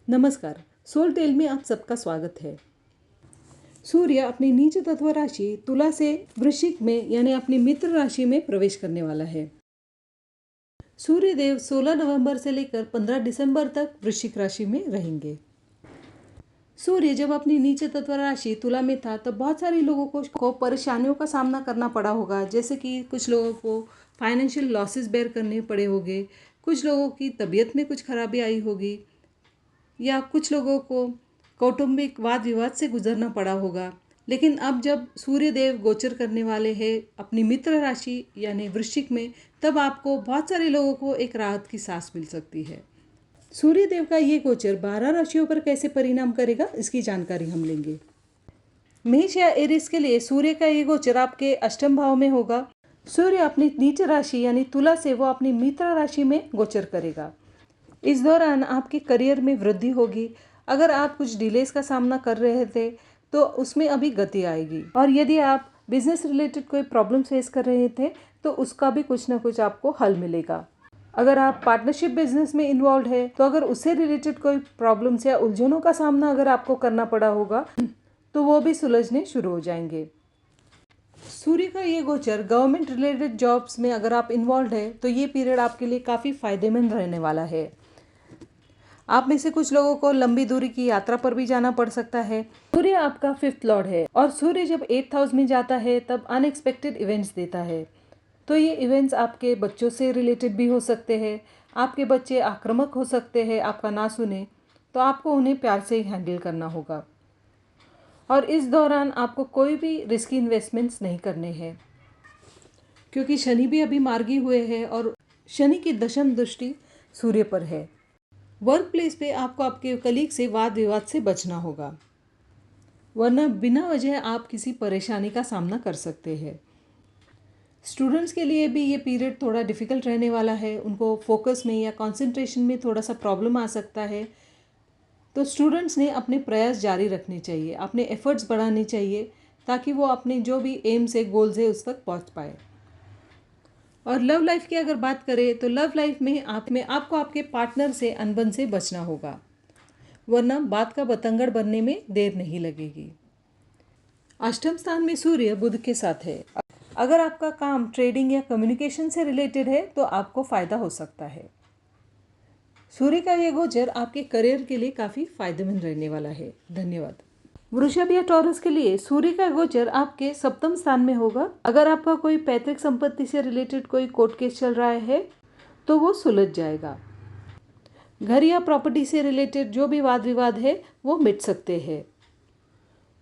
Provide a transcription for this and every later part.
नमस्कार, soul tell में आप सबका स्वागत है। सूर्य अपनी नीच तत्व राशि तुला से वृश्चिक में यानी अपनी मित्र राशि में प्रवेश करने वाला है। सूर्य देव 16 नवंबर से लेकर 15 दिसंबर तक वृश्चिक राशि में रहेंगे। सूर्य जब अपनी नीच तत्व राशि तुला में था तब बहुत सारे लोगों को परेशानियों का सामना करना पड़ा होगा, जैसे कि कुछ लोगों को फाइनेंशियल लॉसेस बेयर करने पड़े होंगे, कुछ लोगों की तबीयत में कुछ खराबी आई होगी, या कुछ लोगों को कौटुंबिक वाद विवाद से गुजरना पड़ा होगा। लेकिन अब जब सूर्य देव गोचर करने वाले हैं अपनी मित्र राशि यानी वृश्चिक में, तब आपको बहुत सारे लोगों को एक राहत की सांस मिल सकती है। सूर्य देव का ये गोचर 12 राशियों पर कैसे परिणाम करेगा, इसकी जानकारी हम लेंगे। मेष या एरिस के लिए सूर्य का ये गोचर आपके अष्टम भाव में होगा। सूर्य अपनी नीच राशि यानी तुला से वो अपनी मित्र राशि में गोचर करेगा। इस दौरान आपके करियर में वृद्धि होगी। अगर आप कुछ डिलेस का सामना कर रहे थे तो उसमें अभी गति आएगी, और यदि आप बिजनेस रिलेटेड कोई प्रॉब्लम फेस कर रहे थे तो उसका भी कुछ ना कुछ आपको हल मिलेगा। अगर आप पार्टनरशिप बिजनेस में इन्वॉल्व है तो अगर उससे रिलेटेड कोई प्रॉब्लम्स या उलझनों का सामना अगर आपको करना पड़ा होगा तो वो भी सुलझने शुरू हो जाएंगे। सूर्य का ये गोचर गवर्नमेंट रिलेटेड जॉब्स में अगर आप इन्वॉल्व है तो ये पीरियड आपके लिए काफ़ी फायदेमंद रहने वाला है। आप में से कुछ लोगों को लंबी दूरी की यात्रा पर भी जाना पड़ सकता है। सूर्य आपका 5th लॉर्ड है और सूर्य जब 8th हाउस में जाता है तब अनएक्सपेक्टेड इवेंट्स देता है। तो ये इवेंट्स आपके बच्चों से रिलेटेड भी हो सकते हैं। आपके बच्चे आक्रामक हो सकते हैं, आपका ना सुने तो आपको उन्हें प्यार से ही हैंडल करना होगा। और इस दौरान आपको कोई भी रिस्की इन्वेस्टमेंट्स नहीं करने हैं, क्योंकि शनि भी अभी मार्गी हुए हैं और शनि की दशम दृष्टि सूर्य पर है। वर्क प्लेस पे आपको आपके कलीग से वाद विवाद से बचना होगा, वरना बिना वजह आप किसी परेशानी का सामना कर सकते हैं। स्टूडेंट्स के लिए भी ये पीरियड थोड़ा डिफ़िकल्ट रहने वाला है। उनको फोकस में या कंसंट्रेशन में थोड़ा सा प्रॉब्लम आ सकता है। तो स्टूडेंट्स ने अपने प्रयास जारी रखने चाहिए, अपने एफर्ट्स बढ़ाने चाहिए, ताकि वो अपने जो भी एम्स है, गोल्स है, उस तक पहुँच पाए। और लव लाइफ की अगर बात करें तो लव लाइफ में आपको आपके पार्टनर से अनबन से बचना होगा, वरना बात का बतंगड़ बनने में देर नहीं लगेगी। अष्टम स्थान में सूर्य बुध के साथ है। अगर आपका काम ट्रेडिंग या कम्युनिकेशन से रिलेटेड है तो आपको फ़ायदा हो सकता है। सूर्य का ये गोचर आपके करियर के लिए काफ़ी फायदेमंद रहने वाला है। धन्यवाद। वृषभ या टॉरस के लिए सूर्य का गोचर आपके सप्तम स्थान में होगा। अगर आपका कोई पैतृक संपत्ति से रिलेटेड कोई कोर्ट केस चल रहा है तो वो सुलझ जाएगा। घर या प्रॉपर्टी से रिलेटेड जो भी वाद विवाद है वो मिट सकते हैं।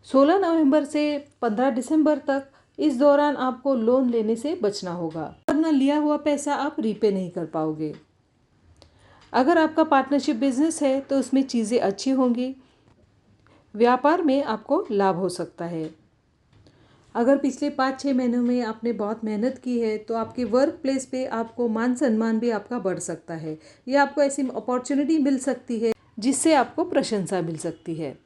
16 नवंबर से 15 दिसंबर तक इस दौरान आपको लोन लेने से बचना होगा, वरना लिया हुआ पैसा आप रीपे नहीं कर पाओगे। अगर आपका पार्टनरशिप बिजनेस है तो उसमें चीज़ें अच्छी होंगी। व्यापार में आपको लाभ हो सकता है। अगर पिछले 5-6 महीनों में आपने बहुत मेहनत की है तो आपके वर्क प्लेस पे आपको मान सम्मान भी आपका बढ़ सकता है, या आपको ऐसी अपॉर्चुनिटी मिल सकती है जिससे आपको प्रशंसा मिल सकती है।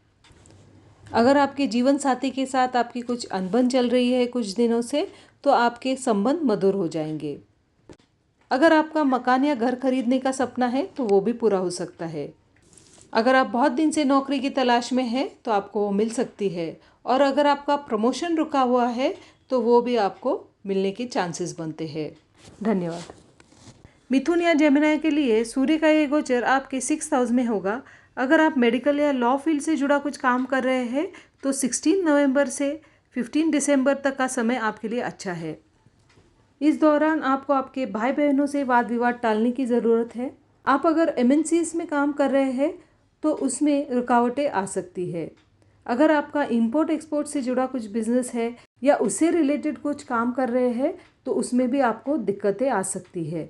अगर आपके जीवन साथी के साथ आपकी कुछ अनबन चल रही है कुछ दिनों से तो आपके संबंध मधुर हो जाएंगे। अगर आपका मकान या घर खरीदने का सपना है तो वो भी पूरा हो सकता है। अगर आप बहुत दिन से नौकरी की तलाश में हैं तो आपको वो मिल सकती है, और अगर आपका प्रमोशन रुका हुआ है तो वो भी आपको मिलने के चांसेस बनते हैं। धन्यवाद। मिथुन या जेमिनी के लिए सूर्य का ये गोचर आपके 6th हाउस में होगा। अगर आप मेडिकल या लॉ फील्ड से जुड़ा कुछ काम कर रहे हैं तो 16 नवंबर से 15 दिसंबर तक का समय आपके लिए अच्छा है। इस दौरान आपको आपके भाई बहनों से वाद विवाद टालने की ज़रूरत है। आप अगर MNCs में काम कर रहे हैं तो उसमें रुकावटें आ सकती है। अगर आपका इंपोर्ट एक्सपोर्ट से जुड़ा कुछ बिजनेस है या उससे रिलेटेड कुछ काम कर रहे हैं तो उसमें भी आपको दिक्कतें आ सकती है।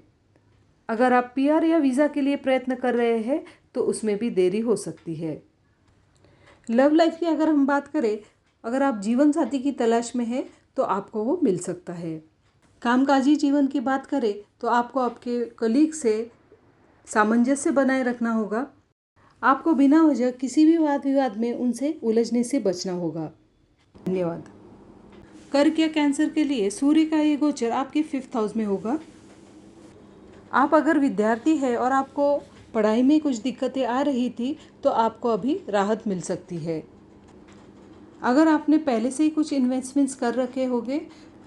अगर आप PR या वीज़ा के लिए प्रयत्न कर रहे हैं तो उसमें भी देरी हो सकती है। लव लाइफ की अगर हम बात करें, अगर आप जीवन साथी की तलाश में हैं तो आपको वो मिल सकता है। कामकाजी जीवन की बात करें तो आपको आपके कलीग से सामंजस्य बनाए रखना होगा। आपको बिना वजह किसी भी वाद विवाद में उनसे उलझने से बचना होगा। धन्यवाद। कर्क या कैंसर के लिए सूर्य का ये गोचर आपके 5th हाउस में होगा। आप अगर विद्यार्थी है और आपको पढ़ाई में कुछ दिक्कतें आ रही थी तो आपको अभी राहत मिल सकती है। अगर आपने पहले से ही कुछ इन्वेस्टमेंट्स कर रखे होंगे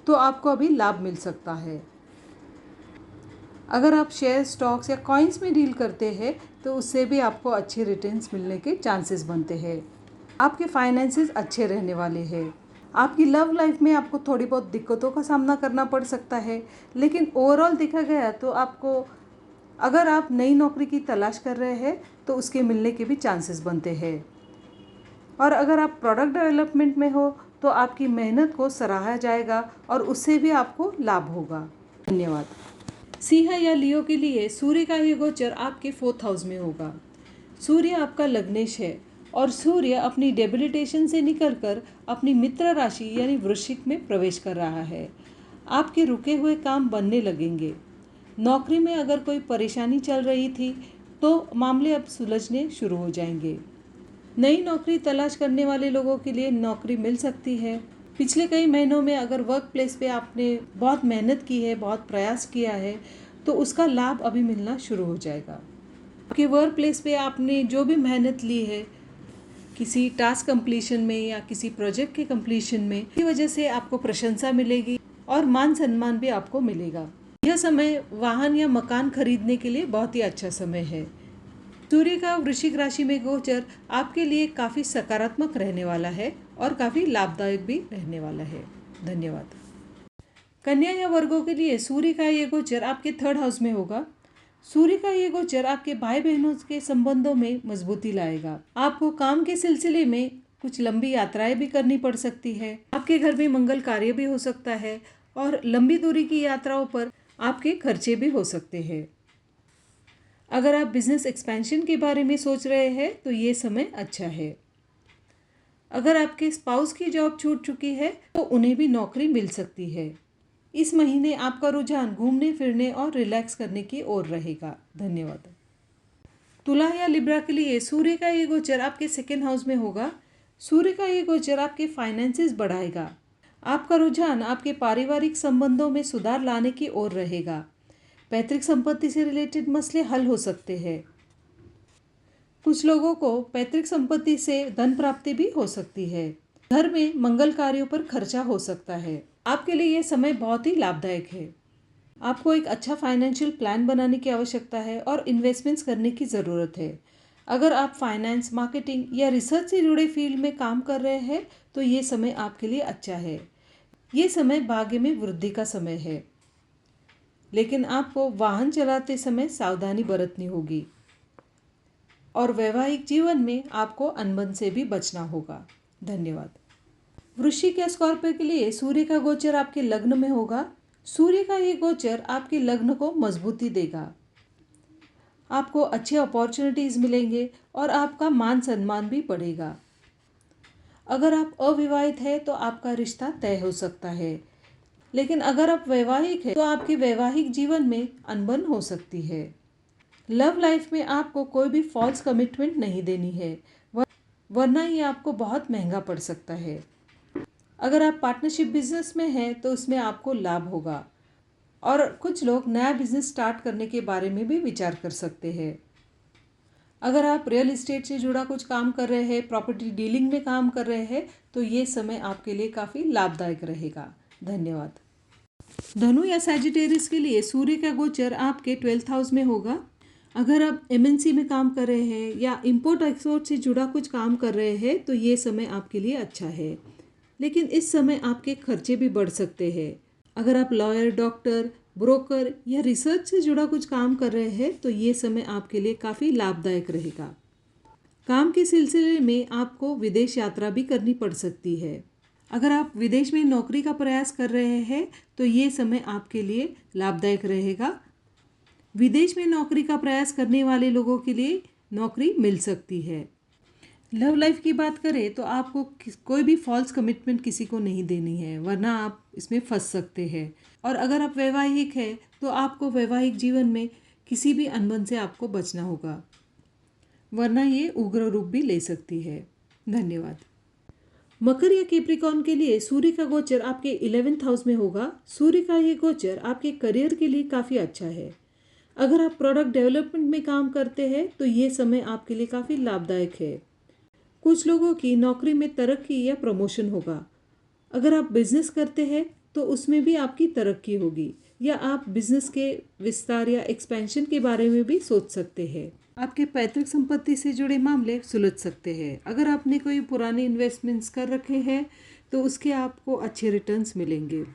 तो आपको अभी लाभ मिल सकता है। अगर आप शेयर, स्टॉक्स या कॉइन्स में डील करते हैं तो उससे भी आपको अच्छे रिटर्न्स मिलने के चांसेस बनते हैं। आपके फाइनेंसेस अच्छे रहने वाले हैं। आपकी लव लाइफ में आपको थोड़ी बहुत दिक्कतों का सामना करना पड़ सकता है, लेकिन ओवरऑल देखा गया तो आपको, अगर आप नई नौकरी की तलाश कर रहे हैं तो उसके मिलने के भी चांसेस बनते हैं। और अगर आप प्रोडक्ट डेवलपमेंट में हो तो आपकी मेहनत को सराहा जाएगा और उससे भी आपको लाभ होगा। धन्यवाद। सिंह या लियो के लिए सूर्य का ये गोचर आपके 4th हाउस में होगा। सूर्य आपका लग्नेश है और सूर्य अपनी डेबिलिटेशन से निकलकर अपनी मित्र राशि यानी वृश्चिक में प्रवेश कर रहा है। आपके रुके हुए काम बनने लगेंगे। नौकरी में अगर कोई परेशानी चल रही थी तो मामले अब सुलझने शुरू हो जाएंगे। नई नौकरी तलाश करने वाले लोगों के लिए नौकरी मिल सकती है। पिछले कई महीनों में अगर वर्क प्लेस पे आपने बहुत मेहनत की है, बहुत प्रयास किया है, तो उसका लाभ अभी मिलना शुरू हो जाएगा। आपके वर्क प्लेस पे आपने जो भी मेहनत ली है किसी टास्क कंप्लीशन में या किसी प्रोजेक्ट के कंप्लीशन में, की वजह से आपको प्रशंसा मिलेगी और मान सम्मान भी आपको मिलेगा। यह समय वाहन या मकान खरीदने के लिए बहुत ही अच्छा समय है। सूर्य का वृश्चिक राशि में गोचर आपके लिए काफ़ी सकारात्मक रहने वाला है और काफ़ी लाभदायक भी रहने वाला है। धन्यवाद। कन्या या वर्गों के लिए सूर्य का ये गोचर आपके 3rd हाउस में होगा। सूर्य का ये गोचर आपके भाई बहनों के संबंधों में मजबूती लाएगा। आपको काम के सिलसिले में कुछ लंबी यात्राएं भी करनी पड़ सकती है। आपके घर में मंगल कार्य भी हो सकता है और लंबी दूरी की यात्राओं पर आपके खर्चे भी हो सकते हैं। अगर आप बिजनेस एक्सपेंशन के बारे में सोच रहे हैं तो ये समय अच्छा है। अगर आपके स्पाउस की जॉब छूट चुकी है तो उन्हें भी नौकरी मिल सकती है। इस महीने आपका रुझान घूमने फिरने और रिलैक्स करने की ओर रहेगा। धन्यवाद। तुला या लिब्रा के लिए सूर्य का ये गोचर आपके 2nd हाउस में होगा। सूर्य का ये गोचर आपके फाइनेंसेस बढ़ाएगा। आपका रुझान आपके पारिवारिक संबंधों में सुधार लाने की ओर रहेगा। पैतृक संपत्ति से रिलेटेड मसले हल हो सकते हैं। कुछ लोगों को पैतृक संपत्ति से धन प्राप्ति भी हो सकती है। घर में मंगल कार्यों पर खर्चा हो सकता है। आपके लिए यह समय बहुत ही लाभदायक है। आपको एक अच्छा फाइनेंशियल प्लान बनाने की आवश्यकता है और इन्वेस्टमेंट्स करने की ज़रूरत है। अगर आप फाइनेंस, मार्केटिंग या रिसर्च से जुड़े फील्ड में काम कर रहे हैं तो ये समय आपके लिए अच्छा है। ये समय भाग्य में वृद्धि का समय है, लेकिन आपको वाहन चलाते समय सावधानी बरतनी होगी और वैवाहिक जीवन में आपको अनबन से भी बचना होगा। धन्यवाद। वृश्चिक या स्कॉर्पियो के लिए सूर्य का गोचर आपके लग्न में होगा। सूर्य का ये गोचर आपके लग्न को मजबूती देगा। आपको अच्छे अपॉर्चुनिटीज़ मिलेंगे और आपका मान सम्मान भी बढ़ेगा। अगर आप अविवाहित हैं तो आपका रिश्ता तय हो सकता है, लेकिन अगर आप वैवाहिक हैं तो आपके वैवाहिक जीवन में अनबन हो सकती है। लव लाइफ में आपको कोई भी फॉल्स कमिटमेंट नहीं देनी है, वरना ये आपको बहुत महंगा पड़ सकता है। अगर आप पार्टनरशिप बिजनेस में हैं तो उसमें आपको लाभ होगा और कुछ लोग नया बिजनेस स्टार्ट करने के बारे में भी विचार कर सकते हैं। अगर आप रियल एस्टेट से जुड़ा कुछ काम कर रहे हैं, प्रॉपर्टी डीलिंग में काम कर रहे हैं, तो ये समय आपके लिए काफ़ी लाभदायक रहेगा। धन्यवाद। धनु या सैजिटेरियस के लिए सूर्य का गोचर आपके 12th हाउस में होगा। अगर आप एमएनसी में काम कर रहे हैं या इंपोर्ट एक्सपोर्ट से जुड़ा कुछ काम कर रहे हैं तो ये समय आपके लिए अच्छा है, लेकिन इस समय आपके खर्चे भी बढ़ सकते हैं। अगर आप लॉयर, डॉक्टर, ब्रोकर या रिसर्च से जुड़ा कुछ काम कर रहे हैं तो ये समय आपके लिए काफ़ी लाभदायक रहेगा। काम के सिलसिले में आपको विदेश यात्रा भी करनी पड़ सकती है। अगर आप विदेश में नौकरी का प्रयास कर रहे हैं तो ये समय आपके लिए लाभदायक रहेगा। विदेश में नौकरी का प्रयास करने वाले लोगों के लिए नौकरी मिल सकती है। लव लाइफ की बात करें तो आपको कोई भी फॉल्स कमिटमेंट किसी को नहीं देनी है, वरना आप इसमें फंस सकते हैं। और अगर आप वैवाहिक हैं तो आपको वैवाहिक जीवन में किसी भी अनबन से आपको बचना होगा, वरना ये उग्र रूप भी ले सकती है। धन्यवाद। मकर या कैप्रिकॉर्न के लिए सूर्य का गोचर आपके 11th हाउस में होगा। सूर्य का ये गोचर आपके करियर के लिए काफ़ी अच्छा है। अगर आप प्रोडक्ट डेवलपमेंट में काम करते हैं तो ये समय आपके लिए काफ़ी लाभदायक है। कुछ लोगों की नौकरी में तरक्की या प्रमोशन होगा। अगर आप बिजनेस करते हैं तो उसमें भी आपकी तरक्की होगी, या आप बिजनेस के विस्तार या एक्सपेंशन के बारे में भी सोच सकते हैं। आपके पैतृक संपत्ति से जुड़े मामले सुलझ सकते हैं। अगर आपने कोई पुराने इन्वेस्टमेंट्स कर रखे हैं तो उसके आपको अच्छे रिटर्न्स मिलेंगे।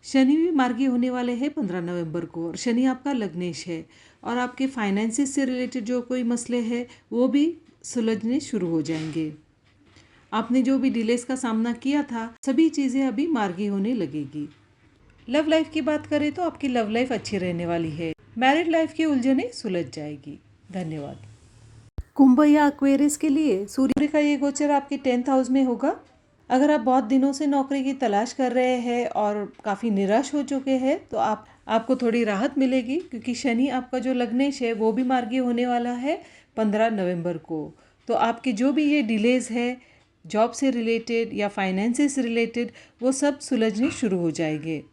शनि भी मार्गी होने वाले हैं 15 नवंबर को, और शनि आपका लग्नेश है, और आपके फाइनेंसिस से रिलेटेड जो कोई मसले हैं वो भी सुलझने शुरू हो जाएंगे। आपने जो भी डिलेस का सामना किया था, सभी चीज़ें अभी मार्गी होने लगेगी। लव लाइफ की बात करें तो आपकी लव लाइफ अच्छी रहने वाली है। मैरिड लाइफ की उलझनें सुलझ जाएगी। धन्यवाद। कुंभ या एक्वेरियस के लिए सूर्य का ये गोचर आपके 10th हाउस में होगा। अगर आप बहुत दिनों से नौकरी की तलाश कर रहे हैं और काफ़ी निराश हो चुके हैं तो आपको थोड़ी राहत मिलेगी, क्योंकि शनि आपका जो लग्नेश है वो भी मार्गी होने वाला है 15 नवंबर को। तो आपके जो भी ये डिलेज़ है जॉब से रिलेटेड या फाइनेंसेस से रिलेटेड, वो सब सुलझने शुरू हो जाएंगे।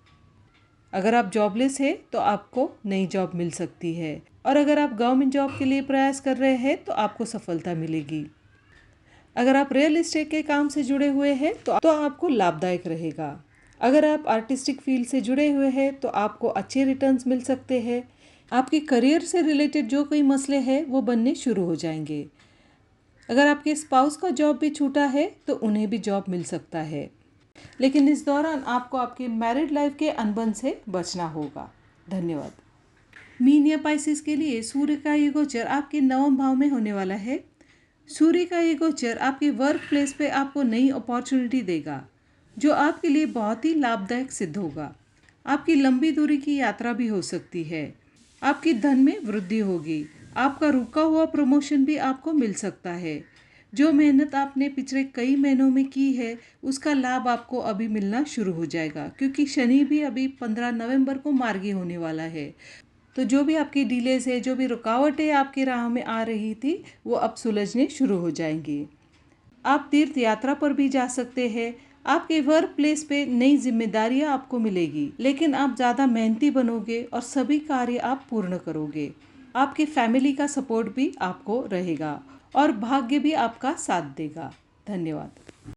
अगर आप जॉबलेस हैं तो आपको नई जॉब मिल सकती है, और अगर आप गवर्नमेंट जॉब के लिए प्रयास कर रहे हैं तो आपको सफलता मिलेगी। अगर आप रियल एस्टेट के काम से जुड़े हुए हैं तो आपको लाभदायक रहेगा। अगर आप आर्टिस्टिक फील्ड से जुड़े हुए हैं तो आपको अच्छे रिटर्न्स मिल सकते हैं। आपके करियर से रिलेटेड जो कोई मसले हैं वो बनने शुरू हो जाएंगे। अगर आपके स्पाउस का जॉब भी छूटा है तो उन्हें भी जॉब मिल सकता है, लेकिन इस दौरान आपको आपके मैरिड लाइफ के अनबन से बचना होगा। धन्यवाद। मीन या पाइसेस के लिए सूर्य का ये गोचर आपके 9वें भाव में होने वाला है। सूर्य का ये गोचर आपके वर्क प्लेस पे आपको नई अपॉर्चुनिटी देगा, जो आपके लिए बहुत ही लाभदायक सिद्ध होगा। आपकी लंबी दूरी की यात्रा भी हो सकती है। आपकी धन में वृद्धि होगी। आपका रुका हुआ प्रमोशन भी आपको मिल सकता है। जो मेहनत आपने पिछले कई महीनों में की है उसका लाभ आपको अभी मिलना शुरू हो जाएगा, क्योंकि शनि भी अभी 15 नवंबर को मार्गी होने वाला है। तो जो भी आपकी डिलेज है, जो भी रुकावटें आपकी राह में आ रही थी, वो अब सुलझने शुरू हो जाएंगी। आप तीर्थ यात्रा पर भी जा सकते हैं। आपके वर्क प्लेस पे नई जिम्मेदारियां आपको मिलेगी, लेकिन आप ज़्यादा मेहनती बनोगे और सभी कार्य आप पूर्ण करोगे। आपके फैमिली का सपोर्ट भी आपको रहेगा और भाग्य भी आपका साथ देगा। धन्यवाद।